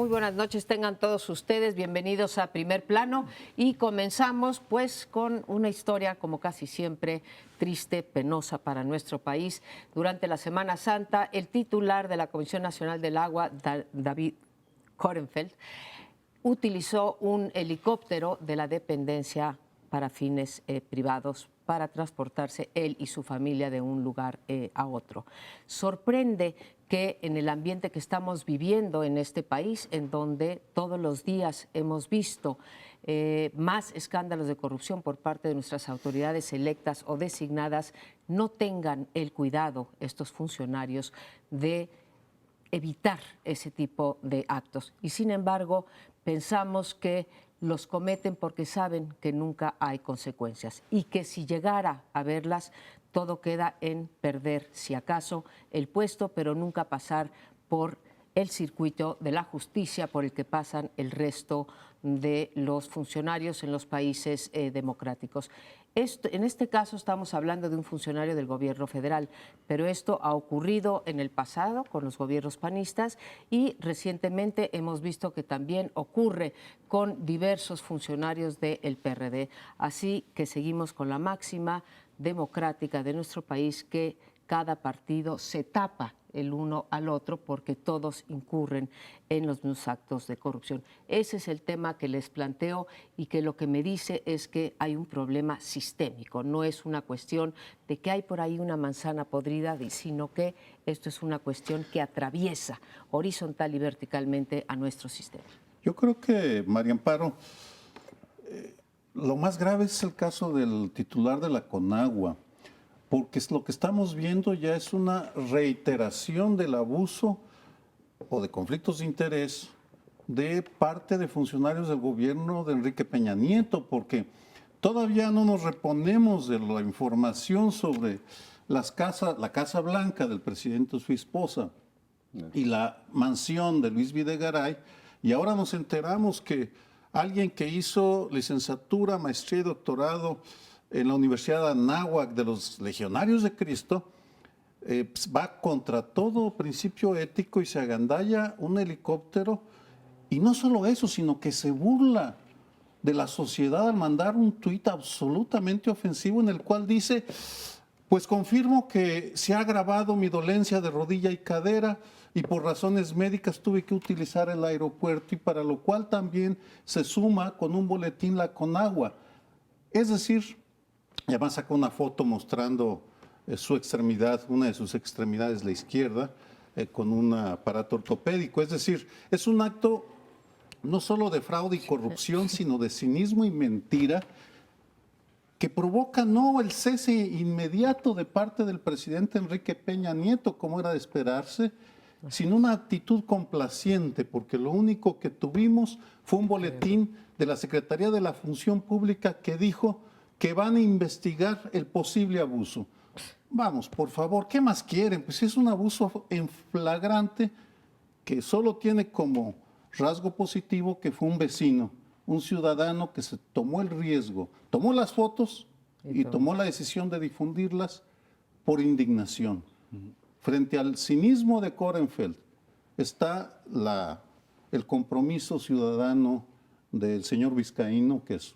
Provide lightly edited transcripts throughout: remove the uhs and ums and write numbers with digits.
Muy buenas noches, tengan todos ustedes, bienvenidos a Primer Plano y comenzamos pues con una historia como casi siempre triste, penosa para nuestro país. Durante la Semana Santa, el titular de la Comisión Nacional del Agua, David Korenfeld, utilizó un helicóptero de la dependencia para fines privados para transportarse él y su familia de un lugar a otro. Sorprende que en el ambiente que estamos viviendo en este país, en donde todos los días hemos visto más escándalos de corrupción por parte de nuestras autoridades electas o designadas, no tengan el cuidado estos funcionarios de evitar ese tipo de actos. Y sin embargo, pensamos que los cometen porque saben que nunca hay consecuencias y que si llegara a verlas, todo queda en perder, si acaso, el puesto, pero nunca pasar por el circuito de la justicia por el que pasan el resto de los funcionarios en los países democráticos. En este caso estamos hablando de un funcionario del gobierno federal, pero esto ha ocurrido en el pasado con los gobiernos panistas y recientemente hemos visto que también ocurre con diversos funcionarios del PRD. Así que seguimos con la máxima democrática de nuestro país que cada partido se tapa el uno al otro porque todos incurren en los mismos actos de corrupción. Ese es el tema que les planteo y que lo que me dice es que hay un problema sistémico, no es una cuestión de que hay por ahí una manzana podrida, sino que esto es una cuestión que atraviesa horizontal y verticalmente a nuestro sistema. Yo creo que, María Amparo, lo más grave es el caso del titular de la Conagua, porque lo que estamos viendo ya es una reiteración del abuso o de conflictos de interés de parte de funcionarios del gobierno de Enrique Peña Nieto, porque todavía no nos reponemos de la información sobre la Casa Blanca del presidente, su esposa, y la mansión de Luis Videgaray, y ahora nos enteramos que alguien que hizo licenciatura, maestría y doctorado en la Universidad de Anáhuac de los Legionarios de Cristo, pues va contra todo principio ético y se agandalla un helicóptero. Y no solo eso, sino que se burla de la sociedad al mandar un tuit absolutamente ofensivo en el cual dice, pues confirmo que se ha agravado mi dolencia de rodilla y cadera y por razones médicas tuve que utilizar el aeropuerto y para lo cual también se suma con un boletín la Conagua. Es decir, y además sacó una foto mostrando su extremidad, una de sus extremidades, la izquierda, con un aparato ortopédico. Es decir, es un acto no solo de fraude y corrupción, sino de cinismo y mentira que provoca no el cese inmediato de parte del presidente Enrique Peña Nieto, como era de esperarse, sino una actitud complaciente, porque lo único que tuvimos fue un boletín de la Secretaría de la Función Pública que dijo que van a investigar el posible abuso. Vamos, por favor, ¿qué más quieren? Pues es un abuso en flagrante que solo tiene como rasgo positivo que fue un vecino, un ciudadano que se tomó el riesgo, tomó las fotos y tomó la decisión de difundirlas por indignación. Frente al cinismo de Korenfeld está el compromiso ciudadano del señor Vizcaíno, que es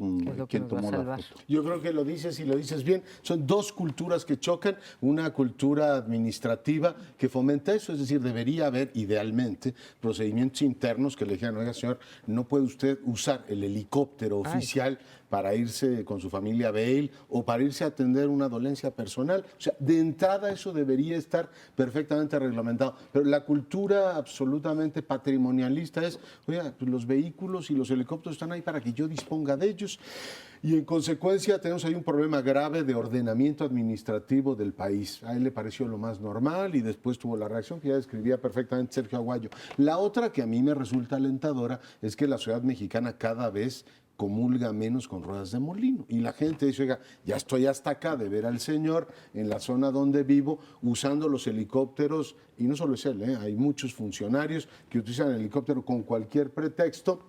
quien tomó la foto. Yo creo que lo dices y lo dices bien. Son dos culturas que chocan. Una cultura administrativa que fomenta eso, es decir, debería haber idealmente procedimientos internos que le dijeran, oiga señor, no puede usted usar el helicóptero oficial para irse con su familia a Bale o para irse a atender una dolencia personal. O sea, de entrada eso debería estar perfectamente reglamentado. Pero la cultura absolutamente patrimonialista es, oiga, pues los vehículos y los helicópteros están ahí para que yo disponga de ellos. Y en consecuencia tenemos ahí un problema grave de ordenamiento administrativo del país. A él le pareció lo más normal y después tuvo la reacción que ya describía perfectamente Sergio Aguayo. La otra que a mí me resulta alentadora es que la sociedad mexicana cada vez comulga menos con ruedas de molino. Y la gente dice, oiga, ya estoy hasta acá de ver al señor en la zona donde vivo usando los helicópteros, y no solo es él, hay muchos funcionarios que utilizan el helicóptero con cualquier pretexto,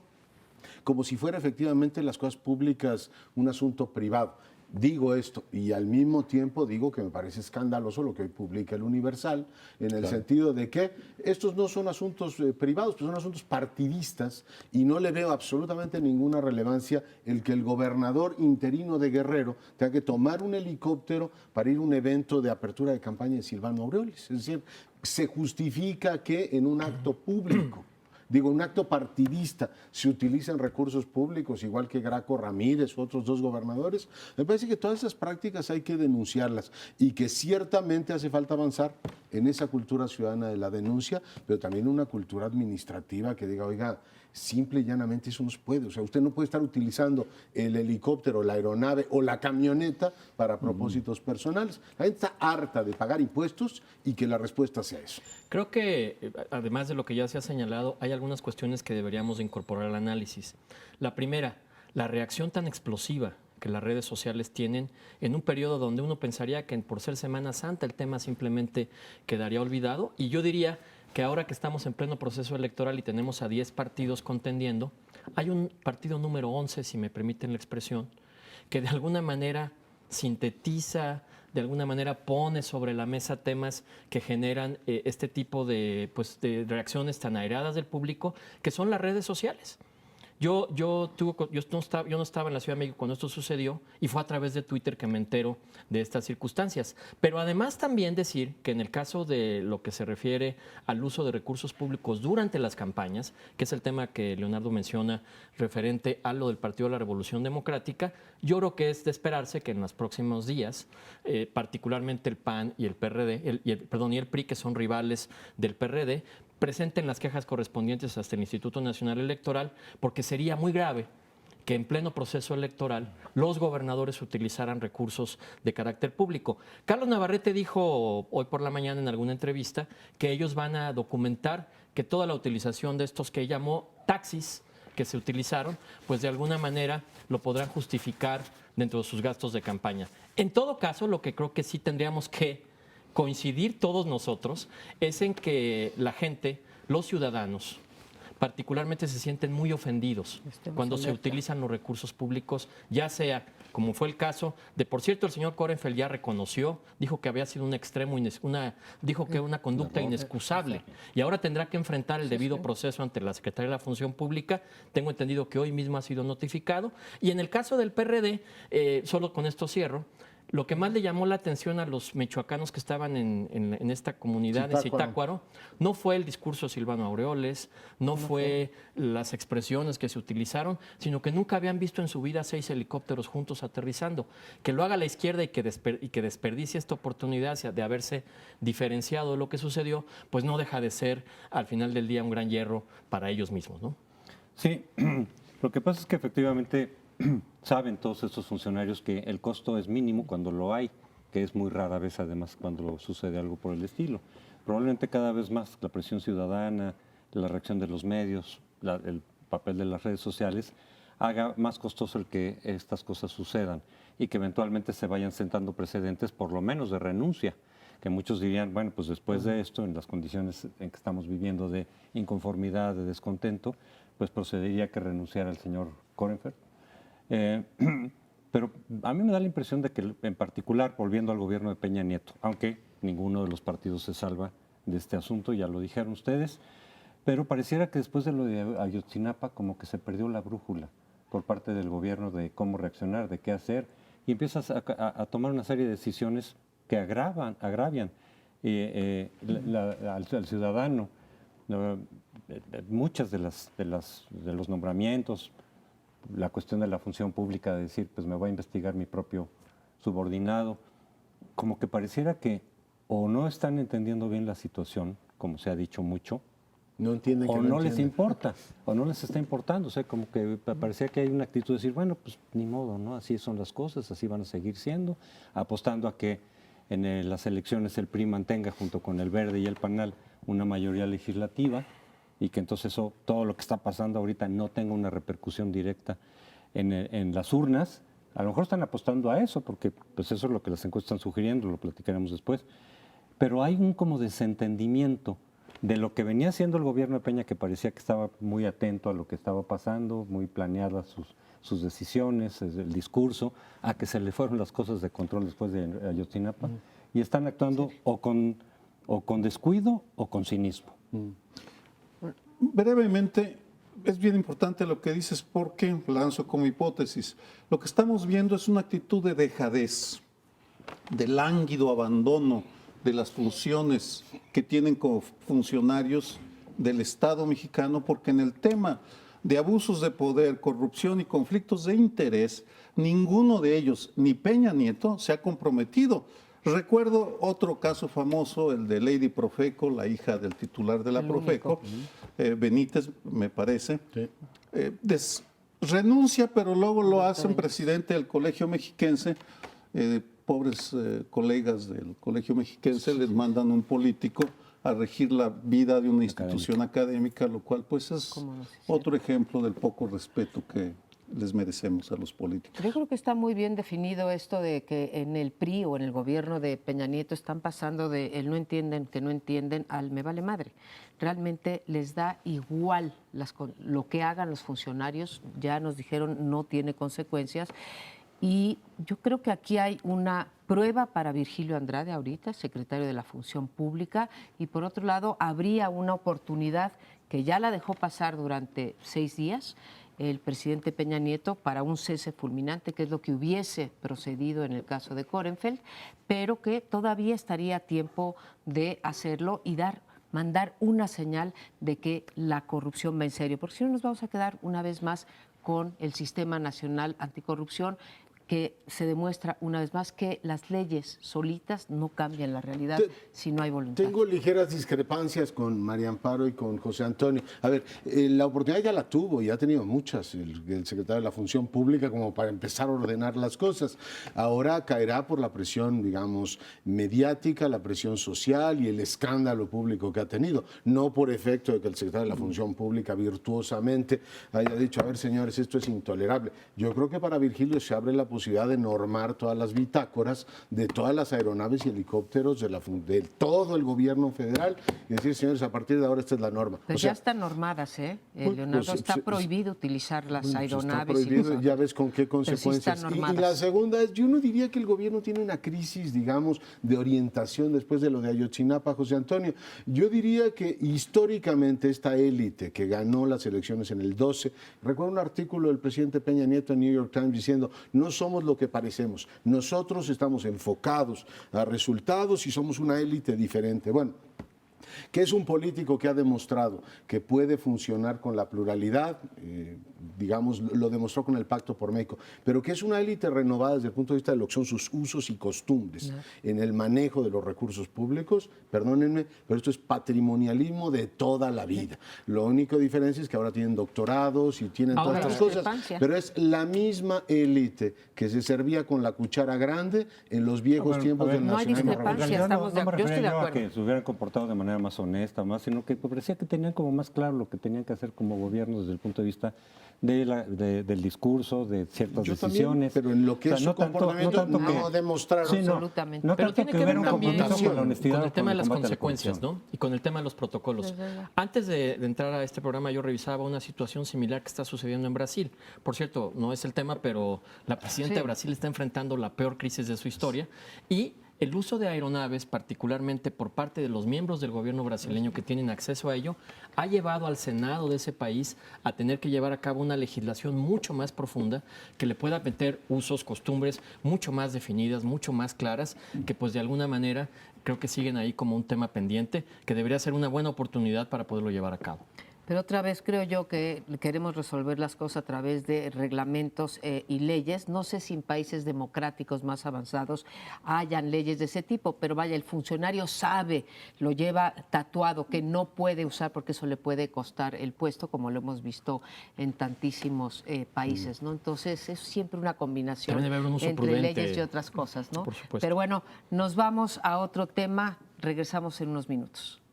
como si fuera efectivamente las cosas públicas un asunto privado. digo esto y al mismo tiempo digo que me parece escandaloso lo que hoy publica el Universal, en el sentido de que estos no son asuntos privados, pues son asuntos partidistas y no le veo absolutamente ninguna relevancia el que el gobernador interino de Guerrero tenga que tomar un helicóptero para ir a un evento de apertura de campaña de Silvano Aureoles. Es decir, se justifica que en un acto público, digo, un acto partidista, se utilizan recursos públicos, igual que Graco Ramírez u otros dos gobernadores. Me parece que todas esas prácticas hay que denunciarlas y que ciertamente hace falta avanzar en esa cultura ciudadana de la denuncia, pero también una cultura administrativa que diga, oiga, simple y llanamente eso no se puede. O sea, usted no puede estar utilizando el helicóptero, la aeronave o la camioneta para propósitos personales. La gente está harta de pagar impuestos y que la respuesta sea eso. Creo que, además de lo que ya se ha señalado, hay algunas cuestiones que deberíamos de incorporar al análisis. La primera, la reacción tan explosiva que las redes sociales tienen en un periodo donde uno pensaría que por ser Semana Santa el tema simplemente quedaría olvidado. Y yo diría que ahora que estamos en pleno proceso electoral y tenemos a 10 partidos contendiendo, hay un partido número 11, si me permiten la expresión, que de alguna manera sintetiza, de alguna manera pone sobre la mesa temas que generan este tipo de reacciones tan airadas del público, que son las redes sociales. Yo no estaba en la Ciudad de México cuando esto sucedió y fue a través de Twitter que me entero de estas circunstancias. Pero además también decir que en el caso de lo que se refiere al uso de recursos públicos durante las campañas, que es el tema que Leonardo menciona referente a lo del Partido de la Revolución Democrática, yo creo que es de esperarse que en los próximos días, particularmente el PAN y el PRD, y el PRI, que son rivales del PRD, presenten las quejas correspondientes hasta el Instituto Nacional Electoral, porque sería muy grave que en pleno proceso electoral los gobernadores utilizaran recursos de carácter público. Carlos Navarrete dijo hoy por la mañana en alguna entrevista que ellos van a documentar que toda la utilización de estos que llamó taxis que se utilizaron, pues de alguna manera lo podrán justificar dentro de sus gastos de campaña. En todo caso, lo que creo que sí tendríamos que coincidir todos nosotros es en que la gente, los ciudadanos, particularmente se sienten muy ofendidos cuando se utilizan los recursos públicos, ya sea, como fue el caso de, por cierto, el señor Korenfeld ya reconoció, dijo que había sido un extremo, dijo que una conducta inexcusable y ahora tendrá que enfrentar el debido proceso ante la Secretaría de la Función Pública. Tengo entendido que hoy mismo ha sido notificado. Y en el caso del PRD, solo con esto cierro, lo que más le llamó la atención a los michoacanos que estaban en esta comunidad de Zitácuaro no fue el discurso de Silvano Aureoles, no fue las expresiones que se utilizaron, sino que nunca habían visto en su vida 6 helicópteros juntos aterrizando. Que lo haga la izquierda y que desperdicie esta oportunidad de haberse diferenciado de lo que sucedió, pues no deja de ser al final del día un gran hierro para ellos mismos, ¿no? Sí, lo que pasa es que efectivamente saben todos estos funcionarios que el costo es mínimo cuando lo hay, que es muy rara vez además cuando sucede algo por el estilo. Probablemente cada vez más la presión ciudadana, la reacción de los medios, el papel de las redes sociales haga más costoso el que estas cosas sucedan y que eventualmente se vayan sentando precedentes por lo menos de renuncia, que muchos dirían, bueno, pues después de esto, en las condiciones en que estamos viviendo de inconformidad, de descontento, pues procedería que renunciara el señor Korenfeld. Pero a mí me da la impresión de que, en particular, volviendo al gobierno de Peña Nieto, aunque ninguno de los partidos se salva de este asunto, ya lo dijeron ustedes, pero pareciera que después de lo de Ayotzinapa como que se perdió la brújula por parte del gobierno de cómo reaccionar, de qué hacer, y empiezas a tomar una serie de decisiones que agravian al ciudadano. Muchas de los nombramientos, la cuestión de la función pública, de decir, pues me voy a investigar mi propio subordinado, como que pareciera que o no están entendiendo bien la situación, como se ha dicho mucho, no entienden o no les importa, o no les está importando. O sea, como que parecía que hay una actitud de decir, bueno, pues ni modo, ¿no? Así son las cosas, así van a seguir siendo, apostando a que en las elecciones el PRI mantenga junto con el Verde y el PANAL una mayoría legislativa, y que entonces todo lo que está pasando ahorita no tenga una repercusión directa en las urnas. A lo mejor están apostando a eso, porque pues eso es lo que las encuestas están sugiriendo, lo platicaremos después. Pero hay un como desentendimiento de lo que venía haciendo el gobierno de Peña, que parecía que estaba muy atento a lo que estaba pasando, muy planeadas sus decisiones, el discurso, a que se le fueron las cosas de control después de Ayotzinapa, y están actuando o con descuido o con cinismo. Brevemente, es bien importante lo que dices porque lanzo como hipótesis. Lo que estamos viendo es una actitud de dejadez, de lánguido abandono de las funciones que tienen como funcionarios del Estado mexicano, porque en el tema de abusos de poder, corrupción y conflictos de interés, ninguno de ellos, ni Peña Nieto, se ha comprometido. Recuerdo otro caso famoso, el de Lady Profeco, la hija del titular de la Profeco, Benítez, me parece. Sí. Renuncia, pero luego lo hacen presidente del Colegio Mexiquense. Pobres colegas del Colegio Mexiquense les mandan un político a regir la vida de una institución académica, lo cual pues es otro ejemplo del poco respeto que les merecemos a los políticos. Yo creo que está muy bien definido esto de que en el PRI o en el gobierno de Peña Nieto están pasando de el no entienden, que no entienden, al me vale madre. Realmente les da igual lo que hagan los funcionarios, ya nos dijeron no tiene consecuencias. Y yo creo que aquí hay una prueba para Virgilio Andrade ahorita, secretario de la Función Pública, y por otro lado habría una oportunidad que ya la dejó pasar durante 6 días el presidente Peña Nieto para un cese fulminante, que es lo que hubiese procedido en el caso de Korenfeld, pero que todavía estaría a tiempo de hacerlo y mandar una señal de que la corrupción va en serio, porque si no nos vamos a quedar una vez más con el Sistema Nacional Anticorrupción, que se demuestra una vez más que las leyes solitas no cambian la realidad si no hay voluntad. Tengo ligeras discrepancias con María Amparo y con José Antonio. A ver, la oportunidad ya la tuvo y ha tenido muchas el secretario de la Función Pública como para empezar a ordenar las cosas. Ahora caerá por la presión, digamos, mediática, la presión social y el escándalo público que ha tenido. No por efecto de que el secretario de la Función Pública virtuosamente haya dicho, a ver, señores, esto es intolerable. Yo creo que para Virgilio se abre la posibilidad de normar todas las bitácoras de todas las aeronaves y helicópteros de todo el gobierno federal y decir, señores, a partir de ahora esta es la norma. Pero ya están normadas, Leonardo, está prohibido utilizar las aeronaves. Está prohibido, ya ves con qué consecuencias. Sí, y la segunda es, yo no diría que el gobierno tiene una crisis, digamos, de orientación después de lo de Ayotzinapa, José Antonio. Yo diría que históricamente esta élite que ganó las elecciones en el 12, recuerdo un artículo del presidente Peña Nieto en New York Times diciendo, no somos lo que parecemos, nosotros estamos enfocados a resultados y somos una élite diferente. Bueno, que es un político que ha demostrado que puede funcionar con la pluralidad, digamos, lo demostró con el Pacto por México, pero que es una élite renovada desde el punto de vista de lo que son sus usos y costumbres en el manejo de los recursos públicos. Perdónenme, pero esto es patrimonialismo de toda la vida. Lo único diferencia es que ahora tienen doctorados y tienen todas estas cosas, pero es la misma élite que se servía con la cuchara grande en los viejos tiempos del nacionalismo. No hay discrepancia, yo estoy de acuerdo. Que se hubieran comportado de manera más honesta, sino que parecía que tenían como más claro lo que tenían que hacer como gobierno desde el punto de vista del discurso, de ciertas decisiones. Pero en lo que es su comportamiento no demostraron. Sí, absolutamente. No Pero tanto tiene que que ver hubiera un también compromiso con la honestidad, con el tema de las combate a la consecuencias, corrupción. ¿no? Y con el tema de los protocolos. Antes de entrar a este programa, yo revisaba una situación similar que está sucediendo en Brasil. Por cierto, no es el tema, pero la presidenta de Brasil está enfrentando la peor crisis de su historia y el uso de aeronaves, particularmente por parte de los miembros del gobierno brasileño que tienen acceso a ello, ha llevado al Senado de ese país a tener que llevar a cabo una legislación mucho más profunda que le pueda meter usos, costumbres mucho más definidas, mucho más claras, que pues de alguna manera creo que siguen ahí como un tema pendiente, que debería ser una buena oportunidad para poderlo llevar a cabo. Pero otra vez creo yo que queremos resolver las cosas a través de reglamentos y leyes. No sé si en países democráticos más avanzados hayan leyes de ese tipo, pero vaya, el funcionario sabe, lo lleva tatuado, que no puede usar porque eso le puede costar el puesto, como lo hemos visto en tantísimos países, ¿no? Entonces es siempre una combinación entre leyes y otras cosas, ¿no? Por supuesto. Pero bueno, nos vamos a otro tema, regresamos en unos minutos.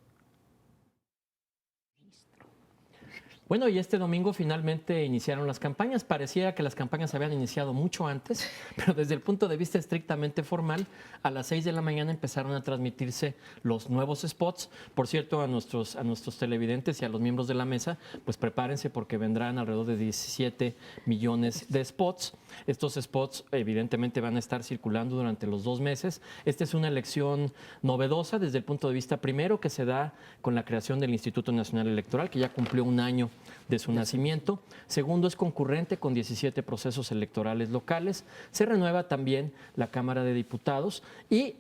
Bueno, y este domingo finalmente iniciaron las campañas. Parecía que las campañas habían iniciado mucho antes, pero desde el punto de vista estrictamente formal, a las 6 de la mañana empezaron a transmitirse los nuevos spots. Por cierto, a nuestros televidentes y a los miembros de la mesa, pues prepárense porque vendrán alrededor de 17 millones de spots. Estos spots evidentemente van a estar circulando durante los 2 meses. Esta es una elección novedosa desde el punto de vista primero que se da con la creación del Instituto Nacional Electoral, que ya cumplió un año de su nacimiento. Segundo, es concurrente con 17 procesos electorales locales. Se renueva también la Cámara de Diputados y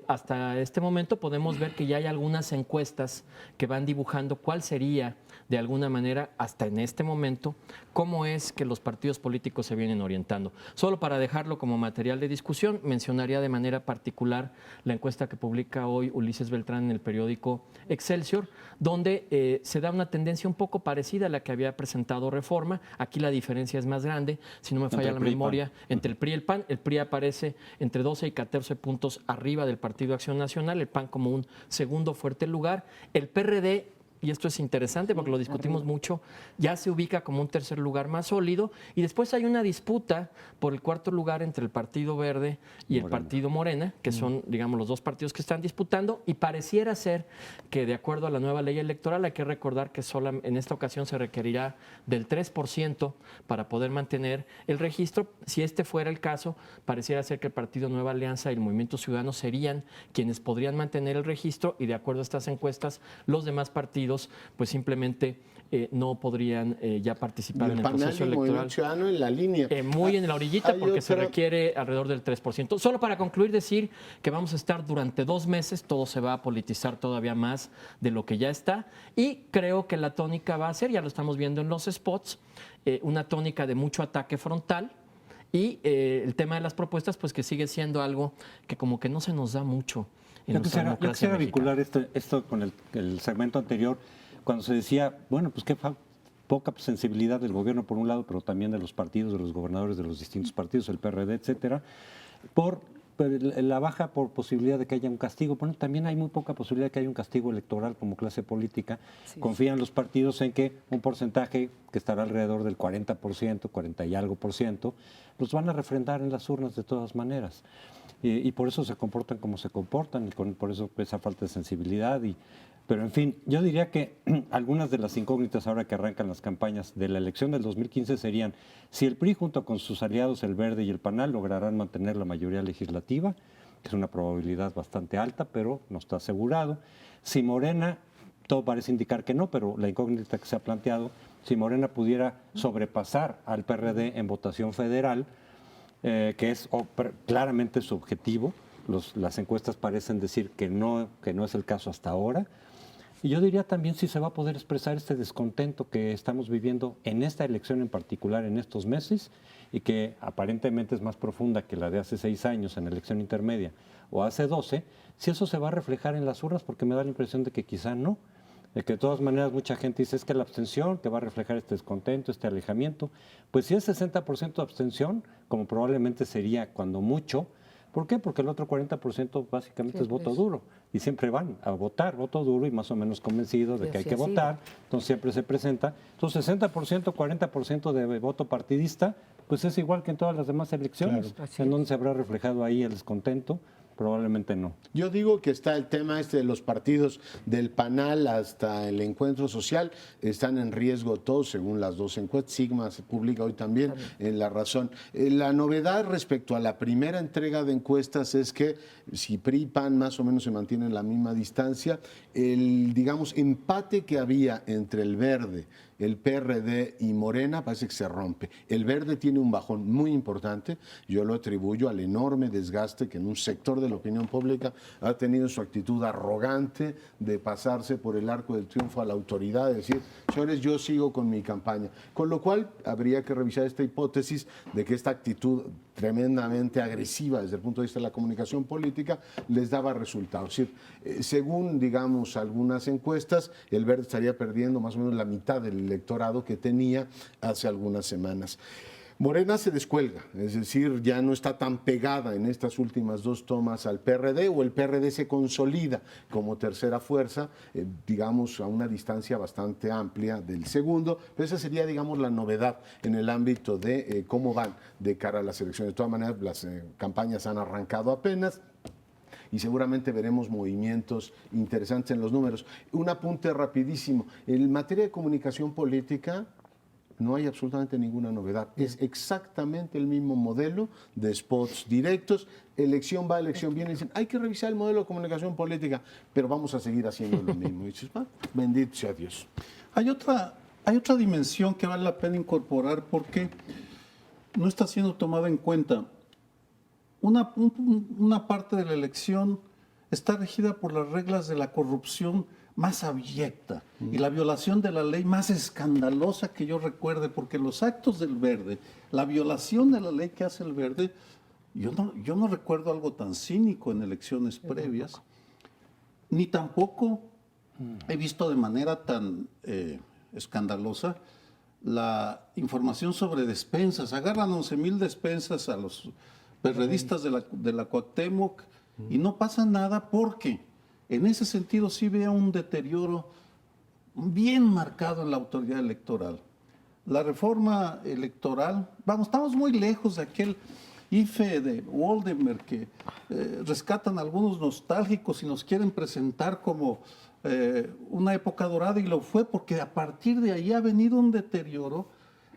hasta este momento podemos ver que ya hay algunas encuestas que van dibujando cuál sería, de alguna manera, hasta en este momento, cómo es que los partidos políticos se vienen orientando. Solo para dejarlo como material de discusión, mencionaría de manera particular la encuesta que publica hoy Ulises Beltrán en el periódico Excelsior, donde se da una tendencia un poco parecida a la que había presentado Reforma. Aquí la diferencia es más grande, si no me falla la memoria, entre el PRI y el PAN. El PRI aparece entre 12 y 14 puntos arriba del Partido Acción Nacional, el PAN como un segundo fuerte lugar. El PRD, y esto es interesante porque lo discutimos mucho, ya se ubica como un tercer lugar más sólido, y después hay una disputa por el cuarto lugar entre el Partido Verde y el Partido Morena, que son, digamos, los dos partidos que están disputando, y pareciera ser que, de acuerdo a la nueva ley electoral, hay que recordar que en esta ocasión se requerirá del 3% para poder mantener el registro. Si este fuera el caso, pareciera ser que el Partido Nueva Alianza y el Movimiento Ciudadano serían quienes podrían mantener el registro, y de acuerdo a estas encuestas, los demás partidos pues simplemente no podrían ya participar en el proceso electoral. Ciudadano en la línea. Muy en la orillita, porque se requiere alrededor del 3%. Solo para concluir, decir que vamos a estar durante 2 meses, todo se va a politizar todavía más de lo que ya está, y creo que la tónica va a ser, ya lo estamos viendo en los spots, una tónica de mucho ataque frontal. Y el tema de las propuestas, pues que sigue siendo algo que como que no se nos da mucho en nuestra democracia Yo quisiera mexicana. vincular esto con el segmento anterior, cuando se decía, bueno, pues qué poca sensibilidad del gobierno por un lado, pero también de los partidos, de los gobernadores de los distintos partidos, el PRD, etcétera, por la baja por posibilidad de que haya un castigo. Bueno, también hay muy poca posibilidad de que haya un castigo electoral como clase política. Sí. Confían los partidos en que un porcentaje que estará alrededor del 40%, 40 y algo por ciento, los van a refrendar en las urnas de todas maneras. Y por eso se comportan como se comportan, y por eso esa falta de sensibilidad. Pero en fin, yo diría que algunas de las incógnitas ahora que arrancan las campañas de la elección del 2015 serían si el PRI junto con sus aliados el Verde y el PANAL lograrán mantener la mayoría legislativa, que es una probabilidad bastante alta, pero no está asegurado. Si Morena, todo parece indicar que no, pero la incógnita que se ha planteado, si Morena pudiera sobrepasar al PRD en votación federal, que es claramente su objetivo. Las encuestas parecen decir que no es el caso hasta ahora. Y yo diría también si se va a poder expresar este descontento que estamos viviendo en esta elección en particular, en estos meses, y que aparentemente es más profunda que la de hace 6 años en la elección intermedia o hace 12, si eso se va a reflejar en las urnas, porque me da la impresión de que quizá no. De que de todas maneras mucha gente dice es que la abstención que va a reflejar este descontento, este alejamiento, pues si es 60% de abstención, como probablemente sería cuando mucho. ¿Por qué? Porque el otro 40% básicamente es voto duro, y siempre van a votar voto duro y más o menos convencidos de que hay que votar, entonces siempre se presenta. Entonces 60%, 40% de voto partidista, pues es igual que en todas las demás elecciones. Claro. ¿En dónde se habrá reflejado ahí el descontento? Probablemente no. Yo digo que está el tema de los partidos del PANAL hasta el Encuentro Social, están en riesgo todos según las 2 encuestas. Sigma se publica hoy también en La Razón. La novedad respecto a la primera entrega de encuestas es que si PRI y PAN más o menos se mantienen la misma distancia, el, digamos, empate que había entre el Verde, el PRD y Morena parece que se rompe. El Verde tiene un bajón muy importante, yo lo atribuyo al enorme desgaste que en un sector de la opinión pública ha tenido su actitud arrogante de pasarse por el arco del triunfo a la autoridad, de decir, señores, yo sigo con mi campaña. Con lo cual habría que revisar esta hipótesis de que esta actitud tremendamente agresiva desde el punto de vista de la comunicación política les daba resultados. Es decir, según, digamos, algunas encuestas, el Verde estaría perdiendo más o menos la mitad del electorado que tenía hace algunas semanas. Morena se descuelga, es decir, ya no está tan pegada en estas últimas dos tomas al PRD, o el PRD se consolida como tercera fuerza, digamos, a una distancia bastante amplia del segundo, pero esa sería, digamos, la novedad en el ámbito de cómo van de cara a las elecciones. De todas maneras, las campañas han arrancado apenas, y seguramente veremos movimientos interesantes en los números. Un apunte rapidísimo, en materia de comunicación política no hay absolutamente ninguna novedad. Es exactamente el mismo modelo de spots directos. Elección va, elección viene. Dicen, hay que revisar el modelo de comunicación política, pero vamos a seguir haciendo lo mismo. Y dices, bendito sea Dios. Hay otra dimensión que vale la pena incorporar porque no está siendo tomada en cuenta. Una parte de la elección está regida por las reglas de la corrupción más abyecta y la violación de la ley más escandalosa que yo recuerde, porque los actos del Verde, la violación de la ley que hace el Verde, yo no recuerdo algo tan cínico en elecciones previas, ni tampoco he visto de manera tan escandalosa la información sobre despensas. Agarran 11,000 despensas a los perredistas de la Cuauhtémoc y no pasa nada porque en ese sentido sí veo un deterioro bien marcado en la autoridad electoral. La reforma electoral, estamos muy lejos de aquel IFE de Waldemar que rescatan algunos nostálgicos y nos quieren presentar como una época dorada, y lo fue porque a partir de ahí ha venido un deterioro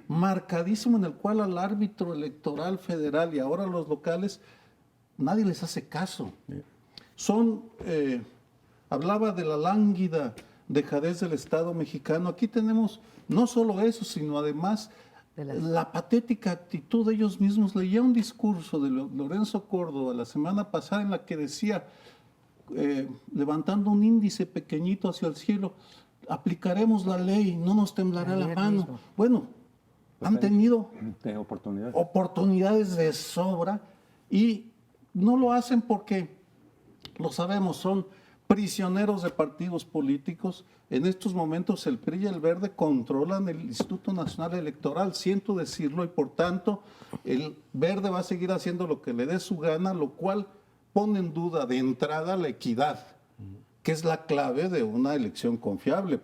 marcadísimo en el cual al árbitro electoral federal y ahora los locales nadie les hace caso. Hablaba de la lánguida dejadez del Estado mexicano. Aquí tenemos no solo eso, sino además la patética actitud de ellos mismos. Leía un discurso de Lorenzo Córdoba la semana pasada en la que decía, levantando un índice pequeñito hacia el cielo, aplicaremos la ley, no nos temblará la mano. Mismo. Bueno, han tenido oportunidades de sobra y no lo hacen porque, lo sabemos, son prisioneros de partidos políticos. En estos momentos el PRI y el Verde controlan el Instituto Nacional Electoral, siento decirlo, y por tanto el Verde va a seguir haciendo lo que le dé su gana, lo cual pone en duda de entrada la equidad, que es la clave de una elección confiable.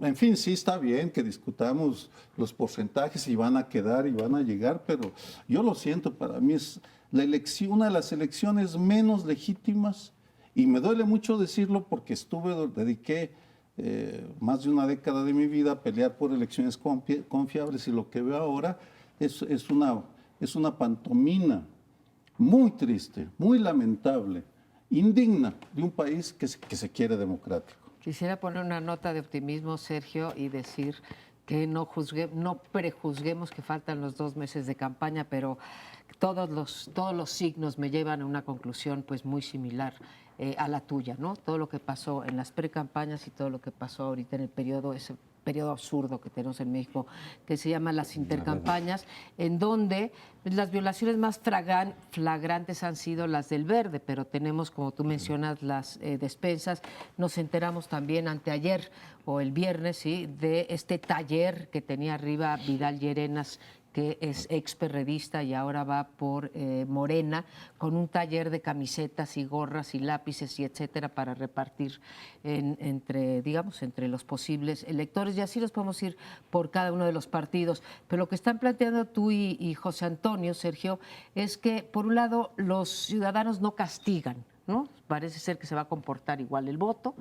En fin, sí está bien que discutamos los porcentajes y van a quedar y van a llegar, pero yo lo siento, para mí es una de las elecciones menos legítimas. Y me duele mucho decirlo porque dediqué más de una década de mi vida a pelear por elecciones confiables, y lo que veo ahora es una pantomima muy triste, muy lamentable, indigna de un país que se quiere democrático. Quisiera poner una nota de optimismo, Sergio, y decir que no prejuzguemos que faltan los 2 meses de campaña, pero todos los signos me llevan a una conclusión pues muy similar a la tuya, ¿no? Todo lo que pasó en las precampañas y todo lo que pasó ahorita en ese periodo absurdo que tenemos en México, que se llama las intercampañas, en donde las violaciones más flagrantes han sido las del Verde, pero tenemos, como tú mencionas, las despensas. Nos enteramos también anteayer o el viernes, ¿sí?, de este taller que tenía arriba Vidal Llerenas, que es experredista y ahora va por Morena, con un taller de camisetas y gorras y lápices y etcétera para repartir entre los posibles electores, y así los podemos ir por cada uno de los partidos. Pero lo que están planteando tú y José Antonio, Sergio, es que por un lado los ciudadanos no castigan, ¿no? Parece ser que se va a comportar igual el voto,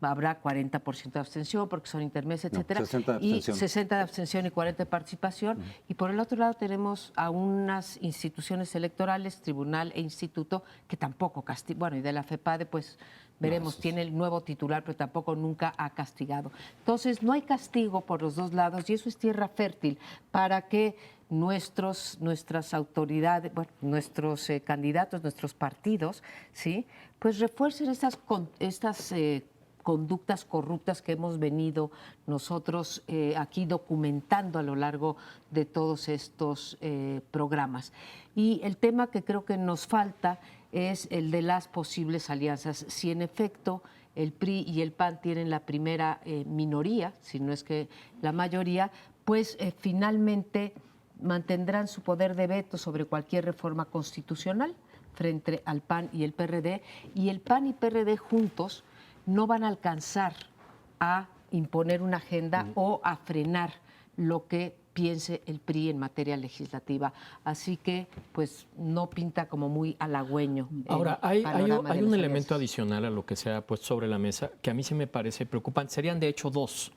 habrá 40% de abstención porque son intermedios, etcétera, 60 de abstención. y 60 de abstención y 40 de participación. Y por el otro lado tenemos a unas instituciones electorales, tribunal e instituto, que tampoco castigan. Bueno, y de la FEPADE, pues veremos, tiene el nuevo titular, pero tampoco nunca ha castigado. Entonces, no hay castigo por los dos lados, y eso es tierra fértil para que nuestras autoridades, nuestros candidatos, nuestros partidos, ¿sí?, pues refuercen estas conductas corruptas que hemos venido nosotros aquí documentando a lo largo de todos estos programas. Y el tema que creo que nos falta es el de las posibles alianzas. Si en efecto el PRI y el PAN tienen la primera minoría, si no es que la mayoría, pues finalmente mantendrán su poder de veto sobre cualquier reforma constitucional frente al PAN y el PRD, y el PAN y PRD juntos no van a alcanzar a imponer una agenda o a frenar lo que piense el PRI en materia legislativa. Así que, pues, no pinta como muy halagüeño. Ahora, hay un elemento adicional a lo que se ha puesto sobre la mesa que a mí sí me parece preocupante. Serían, de hecho, dos.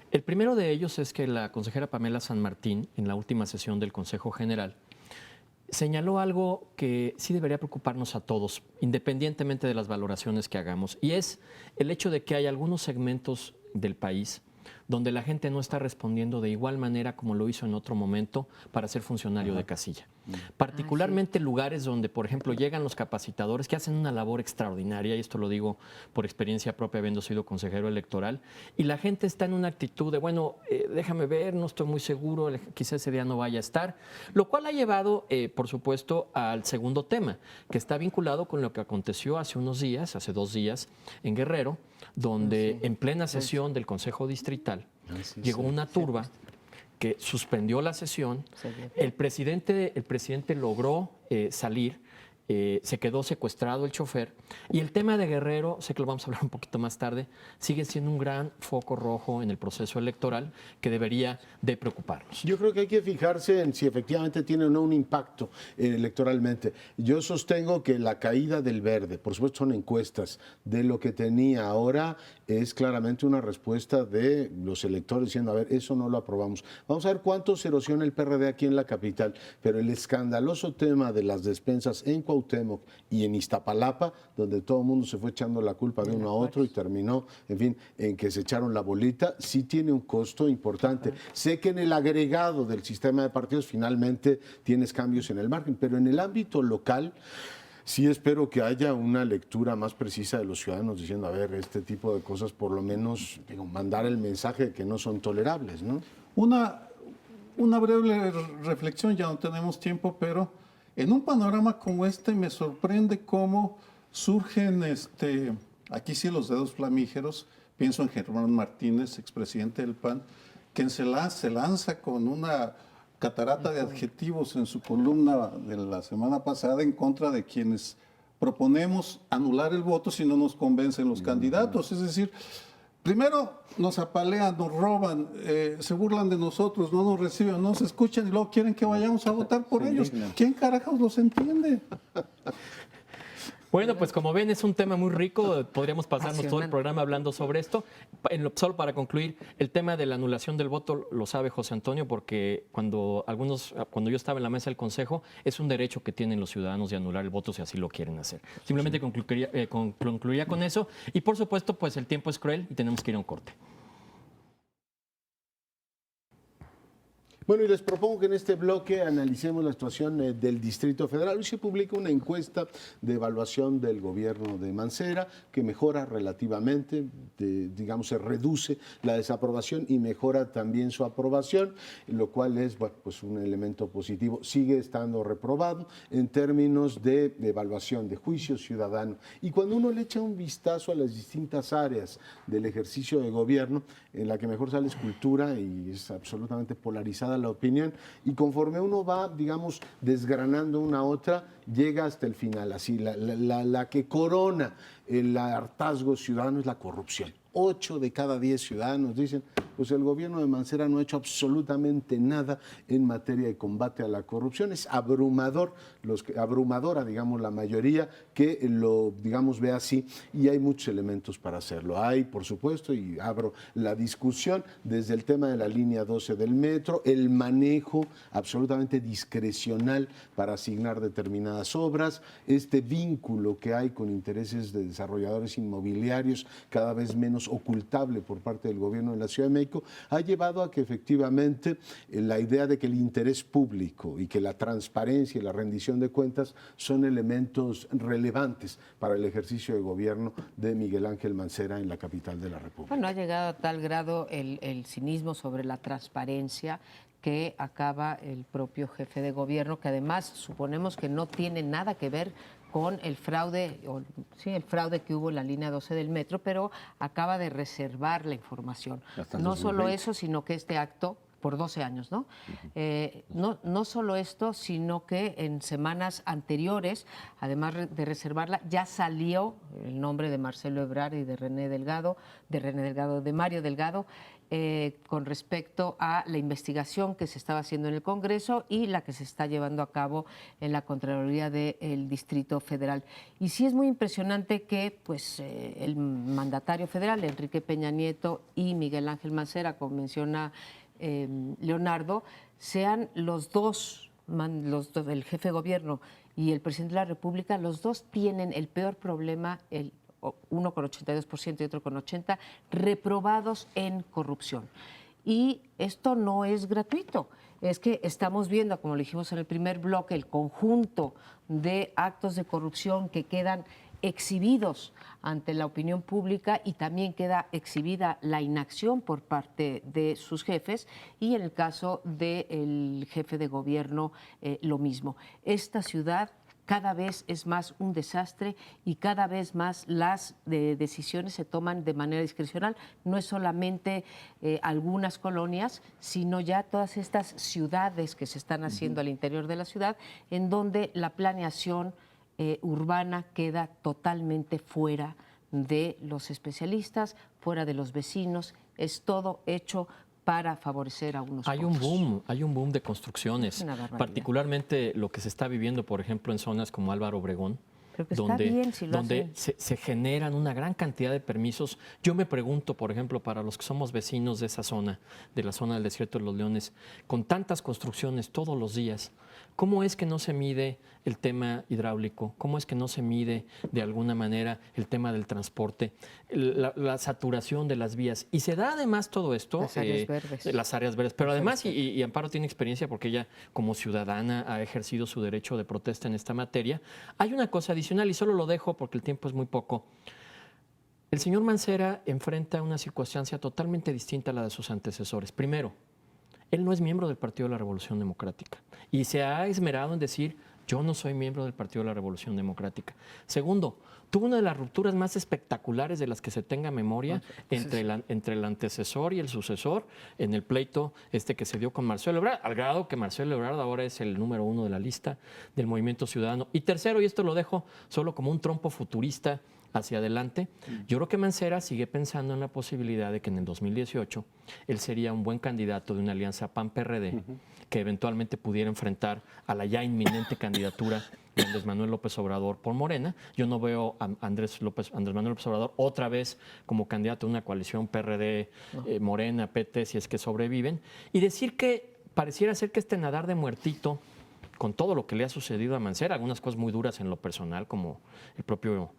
El primero de ellos es que la consejera Pamela San Martín, en la última sesión del Consejo General, señaló algo que sí debería preocuparnos a todos, independientemente de las valoraciones que hagamos, y es el hecho de que hay algunos segmentos del país donde la gente no está respondiendo de igual manera como lo hizo en otro momento para ser funcionario de casilla. Particularmente lugares donde, por ejemplo, llegan los capacitadores que hacen una labor extraordinaria, y esto lo digo por experiencia propia, habiendo sido consejero electoral, y la gente está en una actitud de, bueno, déjame ver, no estoy muy seguro, quizás ese día no vaya a estar, lo cual ha llevado, por supuesto, al segundo tema, que está vinculado con lo que aconteció hace unos días, hace 2 días, en Guerrero, donde en plena sesión del Consejo Distrital llegó una turba que suspendió la sesión. El presidente logró salir, se quedó secuestrado el chofer, y el tema de Guerrero, sé que lo vamos a hablar un poquito más tarde, sigue siendo un gran foco rojo en el proceso electoral que debería de preocuparnos. Yo creo que hay que fijarse en si efectivamente tiene o no un impacto electoralmente. Yo sostengo que la caída del Verde, por supuesto son encuestas, de lo que tenía ahora es claramente una respuesta de los electores diciendo, a ver, eso no lo aprobamos. Vamos a ver cuánto se erosiona el PRD aquí en la capital, pero el escandaloso tema de las despensas en Cuauhtémoc y en Iztapalapa, donde todo el mundo se fue echando la culpa de uno a otro y terminó, en fin, en que se echaron la bolita, sí tiene un costo importante. Sé que en el agregado del sistema de partidos finalmente tienes cambios en el margen, pero en el ámbito local sí espero que haya una lectura más precisa de los ciudadanos diciendo, a ver, este tipo de cosas por lo menos mandar el mensaje de que no son tolerables, ¿no? Una breve reflexión, ya no tenemos tiempo, pero en un panorama como este me sorprende cómo surgen, aquí sí los dedos flamígeros, pienso en Germán Martínez, expresidente del PAN, que se lanza con una catarata de adjetivos en su columna de la semana pasada en contra de quienes proponemos anular el voto si no nos convencen los candidatos. Es decir, primero nos apalean, nos roban, se burlan de nosotros, no nos reciben, no nos escuchan y luego quieren que vayamos a votar por ellos. ¿Quién carajos los entiende? Bueno, pues como ven, es un tema muy rico. Podríamos pasarnos todo el programa hablando sobre esto. Solo para concluir, el tema de la anulación del voto lo sabe José Antonio, porque cuando yo estaba en la mesa del Consejo, es un derecho que tienen los ciudadanos de anular el voto si así lo quieren hacer. Simplemente concluiría con eso. Y por supuesto, pues el tiempo es cruel y tenemos que ir a un corte. Bueno, y les propongo que en este bloque analicemos la situación del Distrito Federal. Hoy se publica una encuesta de evaluación del gobierno de Mancera que mejora relativamente, digamos, se reduce la desaprobación y mejora también su aprobación, lo cual es, bueno, pues un elemento positivo. Sigue estando reprobado en términos de evaluación, de juicio ciudadano. Y cuando uno le echa un vistazo a las distintas áreas del ejercicio de gobierno, en la que mejor sale es cultura y es absolutamente polarizada la opinión, y conforme uno va, digamos, desgranando una a otra, llega hasta el final. Así, la que corona el hartazgo ciudadano es la corrupción. 8 de cada 10 ciudadanos dicen, pues el gobierno de Mancera no ha hecho absolutamente nada en materia de combate a la corrupción. Es abrumador, abrumadora, digamos, la mayoría que lo, digamos, ve así, y hay muchos elementos para hacerlo. Hay, por supuesto, y abro la discusión, desde el tema de la línea 12 del metro, el manejo absolutamente discrecional para asignar determinadas obras, este vínculo que hay con intereses de desarrolladores inmobiliarios cada vez menos ocultable por parte del gobierno de la Ciudad de México, ha llevado a que efectivamente la idea de que el interés público y que la transparencia y la rendición de cuentas son elementos relevantes para el ejercicio de gobierno de Miguel Ángel Mancera en la capital de la República. Bueno, ha llegado a tal grado el cinismo sobre la transparencia que acaba el propio jefe de gobierno, que además suponemos que no tiene nada que ver con el fraude, el fraude que hubo en la línea 12 del metro, pero acaba de reservar la información. No solo eso, sino que este acto por 12 años, ¿no? No solo esto, sino que en semanas anteriores, además de reservarla, ya salió el nombre de Marcelo Ebrard y de Mario Delgado, con respecto a la investigación que se estaba haciendo en el Congreso y la que se está llevando a cabo en la Contraloría del Distrito Federal. Y sí es muy impresionante que pues, el mandatario federal, Enrique Peña Nieto, y Miguel Ángel Mancera, como menciona Leonardo, sean los dos, el jefe de gobierno y el presidente de la República, los dos tienen el peor problema, uno con 82% y otro con 80%, reprobados en corrupción. Y esto no es gratuito. Es que estamos viendo, como lo dijimos en el primer bloque, el conjunto de actos de corrupción que quedan exhibidos ante la opinión pública y también queda exhibida la inacción por parte de sus jefes y en el caso del jefe de gobierno lo mismo. Esta ciudad cada vez es más un desastre y cada vez más las decisiones se toman de manera discrecional. No es solamente algunas colonias, sino ya todas estas ciudades que se están haciendo al interior de la ciudad, en donde la planeación urbana queda totalmente fuera de los especialistas, fuera de los vecinos. Es todo hecho para favorecer a unos pocos. Hay un boom de construcciones, particularmente lo que se está viviendo, por ejemplo, en zonas como Álvaro Obregón, Creo que está bien si lo donde se generan una gran cantidad de permisos. Yo me pregunto, por ejemplo, para los que somos vecinos de esa zona, de la zona del Desierto de los Leones, con tantas construcciones todos los días, ¿cómo es que no se mide el tema hidráulico? ¿Cómo es que no se mide de alguna manera el tema del transporte, la saturación de las vías? Y se da además todo esto, las áreas verdes. Las áreas verdes. Pero además, y Amparo tiene experiencia porque ella como ciudadana ha ejercido su derecho de protesta en esta materia, hay una cosa adicional y solo lo dejo porque el tiempo es muy poco. El señor Mancera enfrenta una circunstancia totalmente distinta a la de sus antecesores. Primero, él no es miembro del Partido de la Revolución Democrática y se ha esmerado en decir, yo no soy miembro del Partido de la Revolución Democrática. Segundo, tuvo una de las rupturas más espectaculares de las que se tenga memoria entre el antecesor y el sucesor en el pleito que se dio con Marcelo Ebrard, al grado que Marcelo Ebrard ahora es el número 1 de la lista del Movimiento Ciudadano. Y tercero, y esto lo dejo solo como un trompo futurista hacia adelante, yo creo que Mancera sigue pensando en la posibilidad de que en el 2018 él sería un buen candidato de una alianza PAN-PRD que eventualmente pudiera enfrentar a la ya inminente candidatura de Andrés Manuel López Obrador por Morena. Yo no veo a Andrés Manuel López Obrador otra vez como candidato a una coalición PRD, Morena, PT, si es que sobreviven. Y decir que pareciera ser que este nadar de muertito, con todo lo que le ha sucedido a Mancera, algunas cosas muy duras en lo personal, como el propio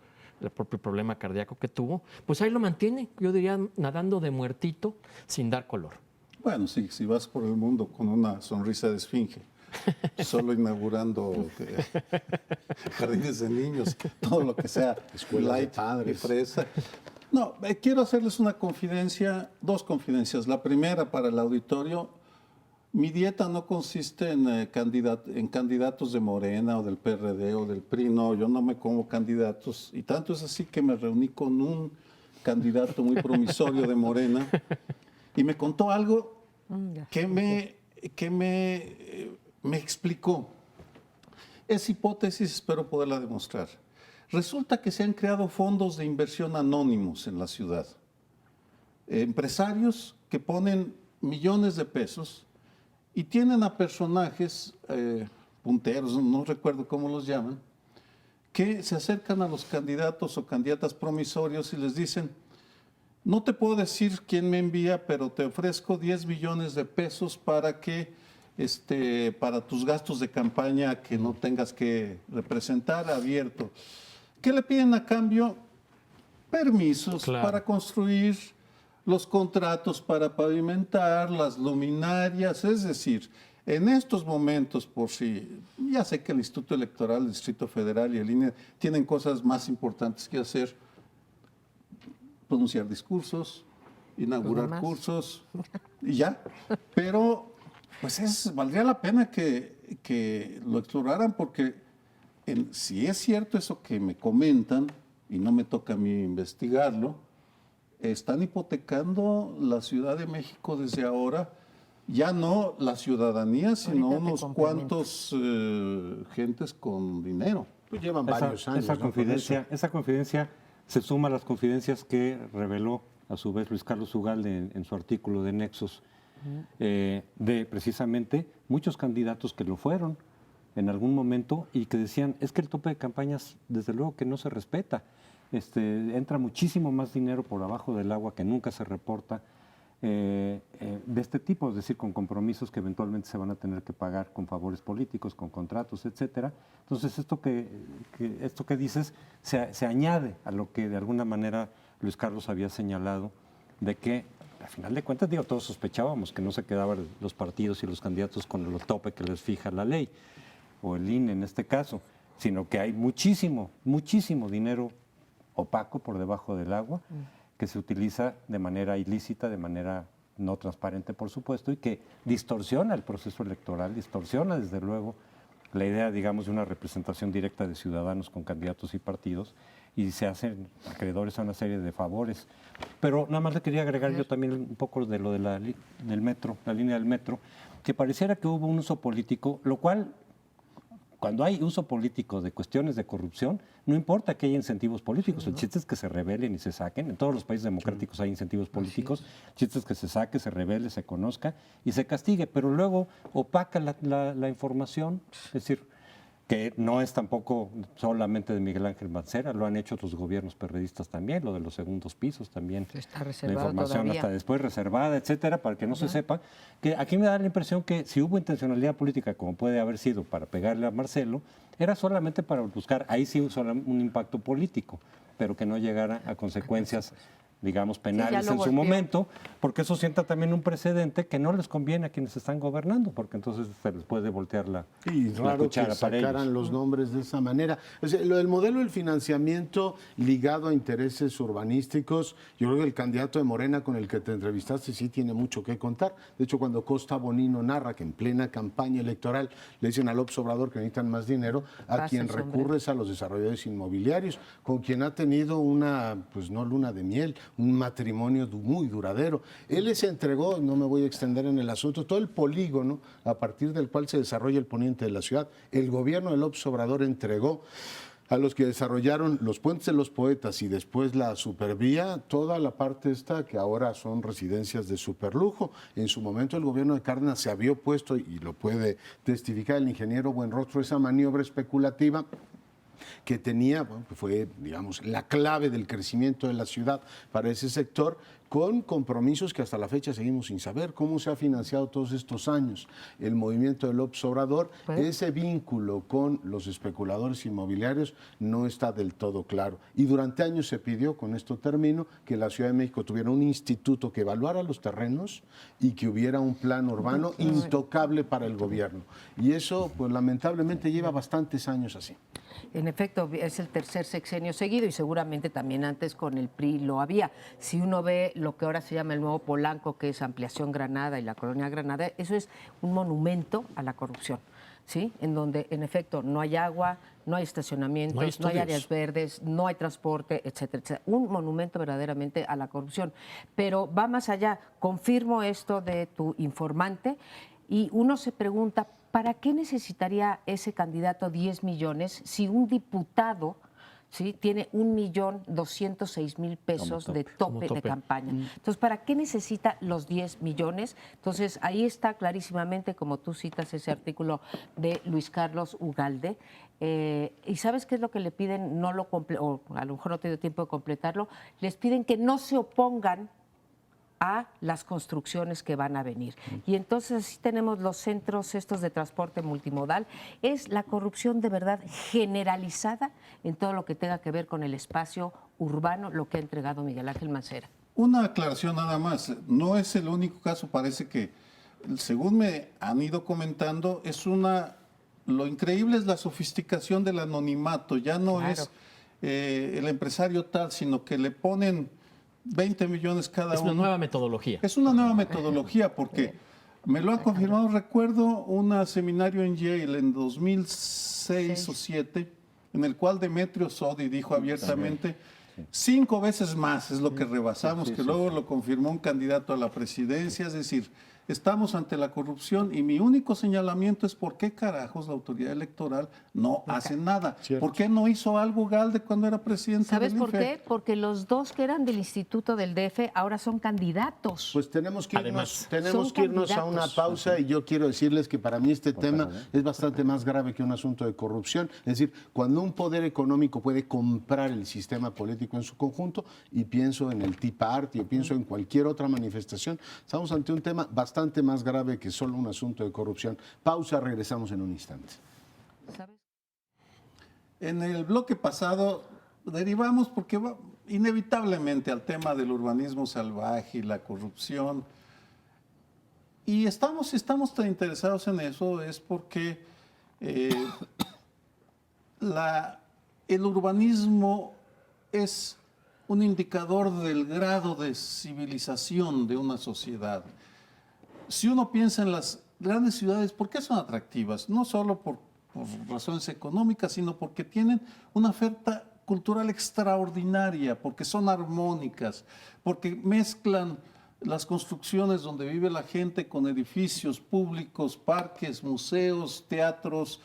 problema cardíaco que tuvo, pues ahí lo mantiene, yo diría, nadando de muertito sin dar color. Bueno, sí, si vas por el mundo con una sonrisa de esfinge, solo inaugurando jardines de niños, todo lo que sea, escuelas light de padres y fresa. No, quiero hacerles una confidencia, dos confidencias. La primera para el auditorio. Mi dieta no consiste en candidatos de Morena o del PRD o del PRI, no, yo no me como candidatos. Y tanto es así que me reuní con un candidato muy promisorio de Morena y me contó algo que me explicó. Es hipótesis, espero poderla demostrar. Resulta que se han creado fondos de inversión anónimos en la ciudad. Empresarios que ponen millones de pesos y tienen a personajes punteros, no recuerdo cómo los llaman, que se acercan a los candidatos o candidatas promisorios y les dicen, no te puedo decir quién me envía, pero te ofrezco 10 millones de pesos para que para tus gastos de campaña que no tengas que representar abierto. ¿Qué le piden a cambio? Permisos para construir, los contratos para pavimentar, las luminarias, es decir, en estos momentos, por si, ya sé que el Instituto Electoral, el Distrito Federal y el INE tienen cosas más importantes que hacer, pronunciar discursos, inaugurar cursos y ya, pero pues valdría la pena que lo exploraran porque si es cierto eso que me comentan, y no me toca a mí investigarlo, están hipotecando la Ciudad de México desde ahora Ya no la ciudadanía, sino Ahorita te unos complemento. cuantos gentes con dinero. Pues llevan varios años. Esa ¿no? Con confidencia se suma a las confidencias que reveló a su vez Luis Carlos Ugalde en su artículo de Nexos, de precisamente muchos candidatos que lo fueron en algún momento y que decían, es que el tope de campañas desde luego que no se respeta, entra muchísimo más dinero por abajo del agua que nunca se reporta, de este tipo, es decir, con compromisos que eventualmente se van a tener que pagar con favores políticos, con contratos, etcétera. Entonces, esto que dices se añade a lo que de alguna manera Luis Carlos había señalado, de que, al final de cuentas, digo, todos sospechábamos que no se quedaban los partidos y los candidatos con el tope que les fija la ley, o el INE en este caso, sino que hay muchísimo, muchísimo dinero opaco por debajo del agua, que se utiliza de manera ilícita, de manera no transparente, por supuesto, y que distorsiona el proceso electoral, distorsiona desde luego la idea, digamos, de una representación directa de ciudadanos con candidatos y partidos, y se hacen acreedores a una serie de favores. Pero nada más le quería agregar yo también un poco de lo de del metro, la línea del metro, que pareciera que hubo un uso político, lo cual, cuando hay uso político de cuestiones de corrupción, no importa que haya incentivos políticos, el chiste es que se revelen y se saquen. En todos los países democráticos hay incentivos políticos, el chiste es que se saque, se revele, se conozca y se castigue, pero luego opaca la información, es decir, que no es tampoco solamente de Miguel Ángel Mancera, lo han hecho otros gobiernos perredistas también, lo de los segundos pisos también, Está la reservado información todavía. hasta después reservada, etcétera, para que no se sepa, que aquí me da la impresión que si hubo intencionalidad política, como puede haber sido para pegarle a Marcelo, era solamente para buscar, ahí sí un impacto político, pero que no llegara a consecuencias, digamos, penales lo en su golpeó. momento, porque eso sienta también un precedente que no les conviene a quienes están gobernando, porque entonces se les puede voltear la raro cuchara que para ellos. sacaran los nombres de esa manera. O sea, lo del modelo del financiamiento ligado a intereses urbanísticos, yo creo que el candidato de Morena con el que te entrevistaste sí tiene mucho que contar. De hecho, cuando Costa Bonino narra que en plena campaña electoral le dicen a López Obrador que necesitan más dinero, a Pasa quien el sombrero. recurre es a los desarrolladores inmobiliarios, con quien ha tenido una, pues no luna de miel, un matrimonio muy duradero. Él les entregó, no me voy a extender en el asunto, todo el polígono a partir del cual se desarrolla el poniente de la ciudad. El gobierno de López Obrador entregó a los que desarrollaron los puentes de los poetas y después la supervía, toda la parte esta que ahora son residencias de superlujo. En su momento el gobierno de Cárdenas se había opuesto, y lo puede testificar el ingeniero Buenrostro, esa maniobra especulativa que tenía, bueno, que fue, digamos, la clave del crecimiento de la ciudad para ese sector, con compromisos que hasta la fecha seguimos sin saber cómo se ha financiado todos estos años el movimiento del López Obrador. Ese vínculo con los especuladores inmobiliarios no está del todo claro. Y durante años se pidió, con esto termino, que la Ciudad de México tuviera un instituto que evaluara los terrenos y que hubiera un plan urbano intocable para el gobierno. Y eso, pues lamentablemente, lleva bastantes años así. En efecto, es el tercer sexenio seguido y seguramente también antes con el PRI lo había. Si uno ve lo que ahora se llama el nuevo Polanco, que es Ampliación Granada y la Colonia Granada, eso es un monumento a la corrupción, ¿sí? En donde, en efecto, no hay agua, no hay estacionamientos, No hay no hay estudios. áreas verdes, no hay transporte, etcétera, etcétera. Un monumento verdaderamente a la corrupción. Pero va más allá. Confirmo esto de tu informante y uno se pregunta, ¿para qué necesitaría ese candidato 10 millones si un diputado, ¿sí?, tiene 1.206.000 pesos de Como tope de tope. campaña? Entonces, ¿para qué necesita los 10 millones? Entonces, ahí está clarísimamente, como tú citas ese artículo de Luis Carlos Ugalde. ¿Y sabes qué es lo que le piden? No lo o a lo mejor no te dio tiempo de completarlo. Les piden que no se opongan a las construcciones que van a venir. Y entonces así tenemos los centros estos de transporte multimodal. Es la corrupción de verdad generalizada en todo lo que tenga que ver con el espacio urbano, lo que ha entregado Miguel Ángel Mancera. Una aclaración nada más, no es el único caso, parece que, según me han ido comentando, lo increíble es la sofisticación del anonimato, ya no Claro. es el empresario tal, sino que le ponen 20 millones cada Es uno. una nueva metodología. Es una nueva metodología porque me lo han confirmado. Recuerdo un seminario en Yale en 2006 o 2007 en el cual Demetrio Sodi dijo abiertamente 5 veces más es lo que rebasamos, que luego lo confirmó un candidato a la presidencia. Es decir, estamos ante la corrupción y mi único señalamiento es por qué carajos la autoridad electoral no hace nada. Cierto. ¿Por qué no hizo algo Galde cuando era presidente ¿Sabes del por INFE? qué? Porque los dos que eran del Instituto del DF ahora son candidatos. Pues tenemos que Además, irnos a una candidatos. pausa y yo quiero decirles que para mí este tema es bastante más grave que un asunto de corrupción. Es decir, cuando un poder económico puede comprar el sistema político en su conjunto, y pienso en el Tea Party, o pienso en cualquier otra manifestación, estamos ante un tema bastante más grave que solo un asunto de corrupción. Pausa, regresamos en un instante. ¿Sabes? En el bloque pasado derivamos porque inevitablemente al tema del urbanismo salvaje y la corrupción. Y estamos tan interesados en eso es porque el urbanismo es un indicador del grado de civilización de una sociedad. Si uno piensa en las grandes ciudades, ¿por qué son atractivas? No solo por razones económicas, sino porque tienen una oferta cultural extraordinaria, porque son armónicas, porque mezclan las construcciones donde vive la gente con edificios públicos, parques, museos, teatros.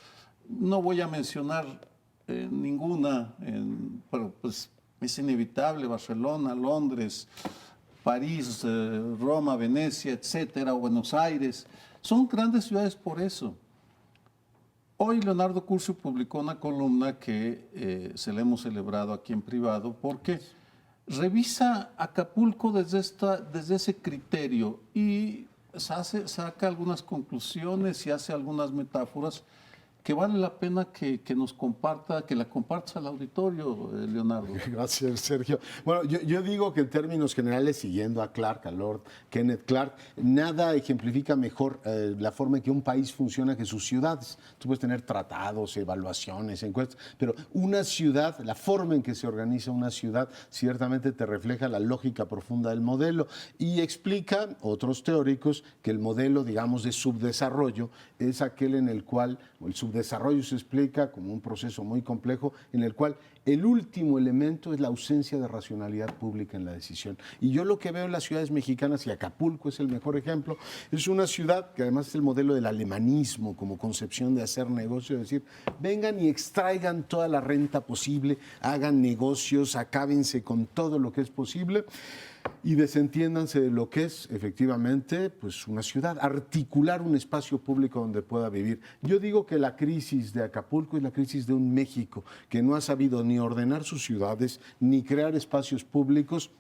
No voy a mencionar ninguna, pero pues es inevitable: Barcelona, Londres, París, Roma, Venecia, etcétera, o Buenos Aires. Son grandes ciudades por eso. Hoy Leonardo Curcio publicó una columna que se la hemos celebrado aquí en privado porque revisa Acapulco desde ese criterio y saca algunas conclusiones y hace algunas metáforas que vale la pena que la compartas al auditorio, Leonardo. Gracias, Sergio. Bueno, yo digo que en términos generales, siguiendo a Clark, a Lord Kenneth Clark, nada ejemplifica mejor la forma en que un país funciona que sus ciudades. Tú puedes tener tratados, evaluaciones, encuestas, pero una ciudad, la forma en que se organiza una ciudad, ciertamente te refleja la lógica profunda del modelo y explica otros teóricos que el modelo, digamos, de subdesarrollo es aquel en el cual el subdesarrollo se explica como un proceso muy complejo en el cual el último elemento es la ausencia de racionalidad pública en la decisión. Y yo lo que veo en las ciudades mexicanas, y Acapulco es el mejor ejemplo, es una ciudad que además es el modelo del alemanismo como concepción de hacer negocio, es decir, vengan y extraigan toda la renta posible, hagan negocios, acábense con todo lo que es posible y desentiéndanse de lo que es efectivamente pues una ciudad, articular un espacio público donde pueda vivir. Yo digo que la crisis de Acapulco es la crisis de un México que no ha sabido ni ordenar sus ciudades, ni crear espacios públicos,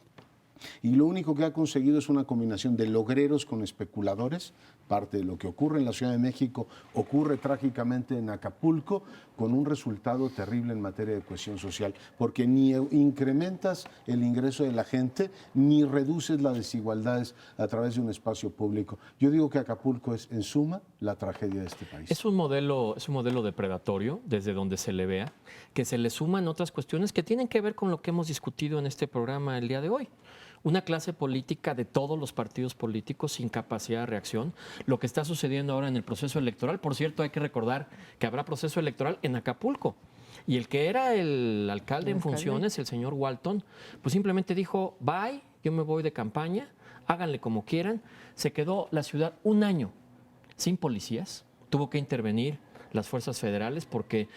y lo único que ha conseguido es una combinación de logreros con especuladores. Parte de lo que ocurre en la Ciudad de México ocurre trágicamente en Acapulco, con un resultado terrible en materia de cohesión social, porque ni incrementas el ingreso de la gente, ni reduces las desigualdades a través de un espacio público. Yo digo que Acapulco es, en suma, la tragedia de este país. Es un modelo depredatorio, desde donde se le vea, que se le suman otras cuestiones que tienen que ver con lo que hemos discutido en este programa el día de hoy. Una clase política de todos los partidos políticos sin capacidad de reacción. Lo que está sucediendo ahora en el proceso electoral, por cierto, hay que recordar que habrá proceso electoral en Acapulco. Y el que era el alcalde en funciones, el señor Walton, pues simplemente dijo, bye, yo me voy de campaña, háganle como quieran. Se quedó la ciudad un año sin policías, tuvo que intervenir las fuerzas federales, porque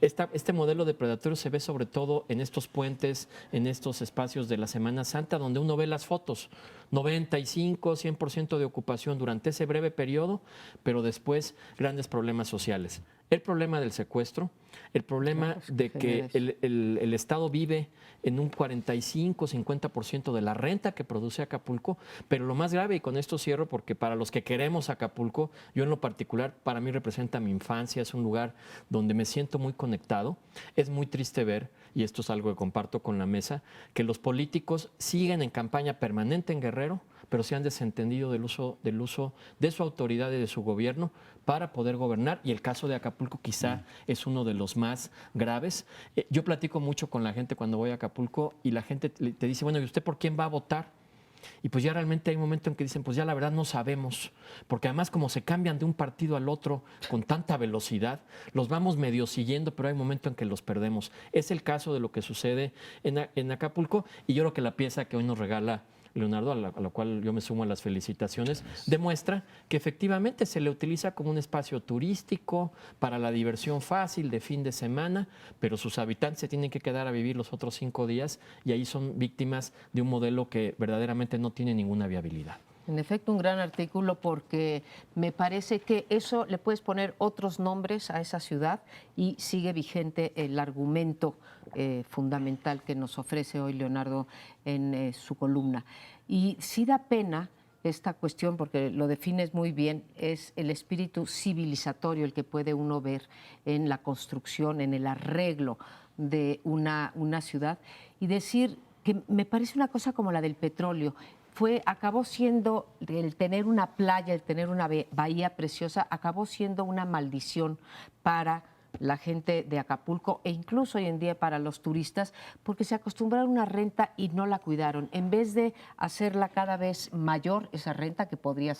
este modelo depredatorio se ve sobre todo en estos puentes, en estos espacios de la Semana Santa, donde uno ve las fotos, 95, 100% de ocupación durante ese breve periodo, pero después grandes problemas sociales. El problema del secuestro, el problema de que el Estado vive en un 45, 50% de la renta que produce Acapulco, pero lo más grave, y con esto cierro, porque para los que queremos Acapulco, yo en lo particular, para mí representa mi infancia, es un lugar donde me siento muy conectado. Es muy triste ver, y esto es algo que comparto con la mesa, que los políticos siguen en campaña permanente en Guerrero, pero se han desentendido del uso de su autoridad y de su gobierno para poder gobernar, y el caso de Acapulco quizá es uno de los más graves. Yo platico mucho con la gente cuando voy a Acapulco y la gente te dice, bueno, ¿y usted por quién va a votar? Y pues ya realmente hay un momento en que dicen, pues ya la verdad no sabemos, porque además como se cambian de un partido al otro con tanta velocidad, los vamos medio siguiendo, pero hay un momento en que los perdemos. Es el caso de lo que sucede en Acapulco, y yo creo que la pieza que hoy nos regala Leonardo, a lo cual yo me sumo a las felicitaciones, demuestra que efectivamente se le utiliza como un espacio turístico para la diversión fácil de fin de semana, pero sus habitantes se tienen que quedar a vivir los otros 5 días y ahí son víctimas de un modelo que verdaderamente no tiene ninguna viabilidad. En efecto, un gran artículo porque me parece que eso le puedes poner otros nombres a esa ciudad y sigue vigente el argumento fundamental que nos ofrece hoy Leonardo en su columna. Y sí da pena esta cuestión, porque lo defines muy bien, es el espíritu civilizatorio el que puede uno ver en la construcción, en el arreglo de una ciudad, y decir que me parece una cosa como la del petróleo. Acabó siendo, el tener una playa, el tener una bahía preciosa, acabó siendo una maldición para la gente de Acapulco e incluso hoy en día para los turistas, porque se acostumbraron a una renta y no la cuidaron. En vez de hacerla cada vez mayor, esa renta que podría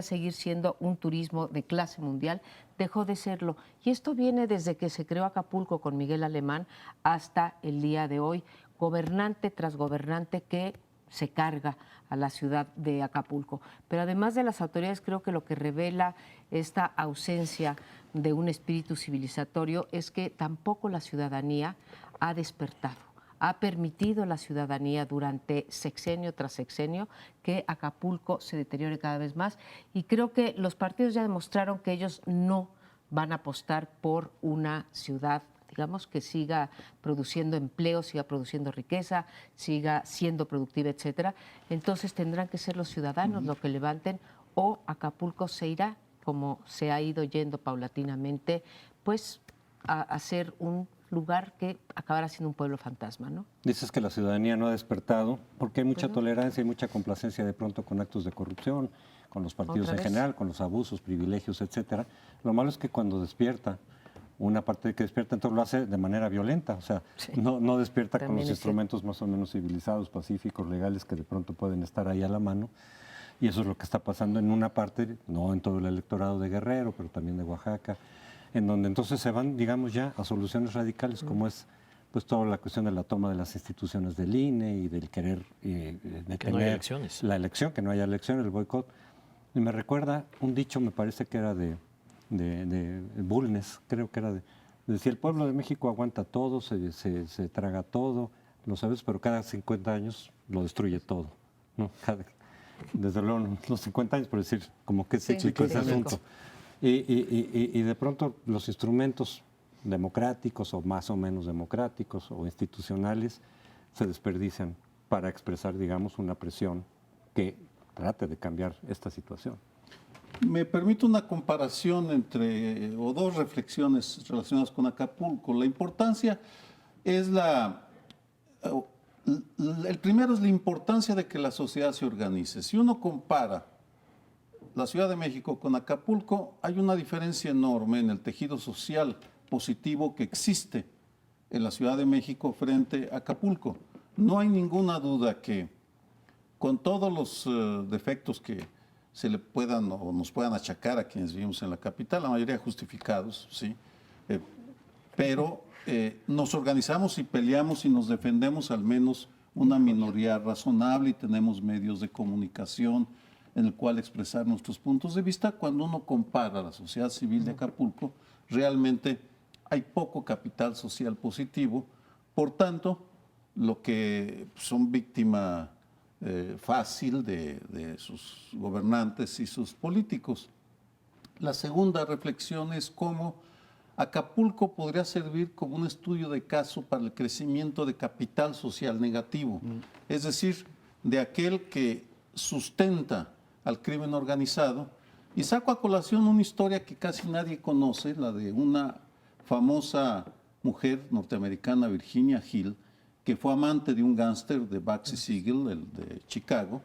seguir siendo un turismo de clase mundial, dejó de serlo. Y esto viene desde que se creó Acapulco con Miguel Alemán hasta el día de hoy, gobernante tras gobernante que se carga a la ciudad de Acapulco. Pero además de las autoridades, creo que lo que revela esta ausencia de un espíritu civilizatorio es que tampoco la ciudadanía ha despertado. Ha permitido la ciudadanía durante sexenio tras sexenio que Acapulco se deteriore cada vez más, y creo que los partidos ya demostraron que ellos no van a apostar por una ciudad, digamos, que siga produciendo empleo, siga produciendo riqueza, siga siendo productiva, etcétera. Entonces tendrán que ser los ciudadanos los que levanten, o Acapulco se irá, como se ha ido yendo paulatinamente, pues a ser un lugar que acabará siendo un pueblo fantasma, ¿no? Dices que la ciudadanía no ha despertado porque hay mucha tolerancia y mucha complacencia de pronto con actos de corrupción, con los partidos en general, con los abusos, privilegios, etcétera. Lo malo es que cuando despierta una parte que despierta, entonces lo hace de manera violenta, o sea, no despierta con los instrumentos más o menos civilizados, pacíficos, legales, que de pronto pueden estar ahí a la mano, y eso es lo que está pasando en una parte, no en todo el electorado de Guerrero, pero también de Oaxaca, en donde entonces se van, digamos, ya a soluciones radicales, como es pues toda la cuestión de la toma de las instituciones del INE y del querer detener no haya elecciones. La elección, que no haya elección, el boicot. Y me recuerda un dicho, me parece que era de Bulnes, creo que era decía, el pueblo de México aguanta todo, se traga todo, lo sabes, pero cada 50 años lo destruye todo, ¿no? Desde luego, los 50 años, por decir, como que es cíclico ese asunto. Y de pronto los instrumentos democráticos o más o menos democráticos o institucionales se desperdician para expresar, digamos, una presión que trate de cambiar esta situación. Me permito una comparación o dos reflexiones relacionadas con Acapulco. La importancia es el primero es la importancia de que la sociedad se organice. Si uno compara la Ciudad de México con Acapulco, hay una diferencia enorme en el tejido social positivo que existe en la Ciudad de México frente a Acapulco. No hay ninguna duda que con todos los defectos que se le puedan o nos puedan achacar a quienes vivimos en la capital, la mayoría justificados, sí, pero nos organizamos y peleamos y nos defendemos al menos una minoría razonable y tenemos medios de comunicación en el cual expresar nuestros puntos de vista. Cuando uno compara la sociedad civil de Acapulco, realmente hay poco capital social positivo, por tanto, lo que son víctima fácil de sus gobernantes y sus políticos. La segunda reflexión es cómo Acapulco podría servir como un estudio de caso para el crecimiento de capital social negativo, es decir, de aquel que sustenta al crimen organizado. Y saco a colación una historia que casi nadie conoce, la de una famosa mujer norteamericana, Virginia Hill, que fue amante de un gángster de Bugsy Siegel, el de Chicago,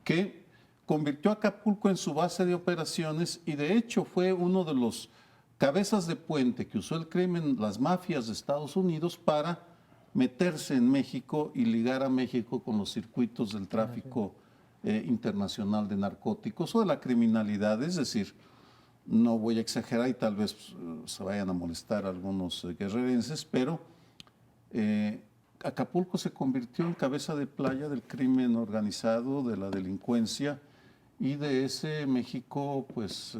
que convirtió a Acapulco en su base de operaciones y de hecho fue uno de los cabezas de puente que usó el crimen, las mafias de Estados Unidos, para meterse en México y ligar a México con los circuitos del tráfico internacional de narcóticos o de la criminalidad. Es decir, no voy a exagerar y tal vez se vayan a molestar algunos guerrerenses, pero Acapulco se convirtió en cabeza de playa del crimen organizado, de la delincuencia y de ese México, pues,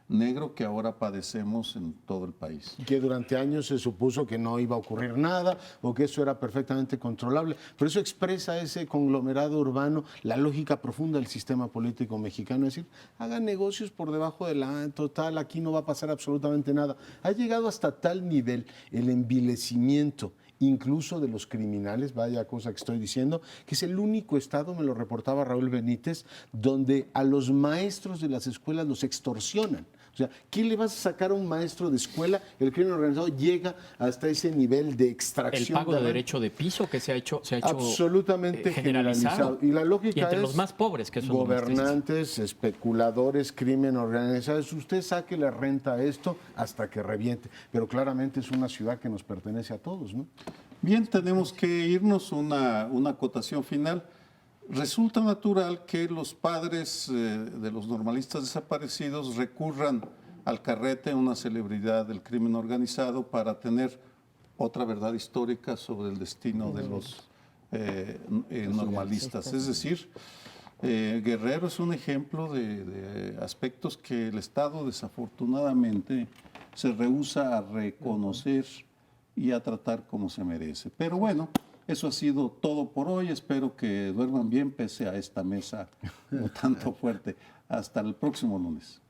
negro que ahora padecemos en todo el país. Que durante años se supuso que no iba a ocurrir nada o que eso era perfectamente controlable. Pero eso expresa ese conglomerado urbano, la lógica profunda del sistema político mexicano, es decir, hagan negocios por debajo de la total, aquí no va a pasar absolutamente nada. Ha llegado hasta tal nivel el envilecimiento incluso de los criminales, vaya cosa que estoy diciendo, que es el único estado, me lo reportaba Raúl Benítez, donde a los maestros de las escuelas los extorsionan. O sea, ¿qué le vas a sacar a un maestro de escuela? El crimen organizado llega hasta ese nivel de El extracción. pago de derecho de piso que se ha hecho absolutamente generalizado. Y la lógica y entre es los más pobres, que son los más tristes. gobernantes, especuladores, crimen organizado. Usted saque la renta a esto hasta que reviente. Pero claramente es una ciudad que nos pertenece a todos, ¿no? Bien, tenemos que irnos una acotación final. Resulta natural que los padres de los normalistas desaparecidos recurran al Carrete, una celebridad del crimen organizado, para tener otra verdad histórica sobre el destino de los normalistas. Es decir, Guerrero es un ejemplo de aspectos que el Estado desafortunadamente se rehúsa a reconocer y a tratar como se merece. Pero bueno, eso ha sido todo por hoy. Espero que duerman bien pese a esta mesa un tanto fuerte. Hasta el próximo lunes.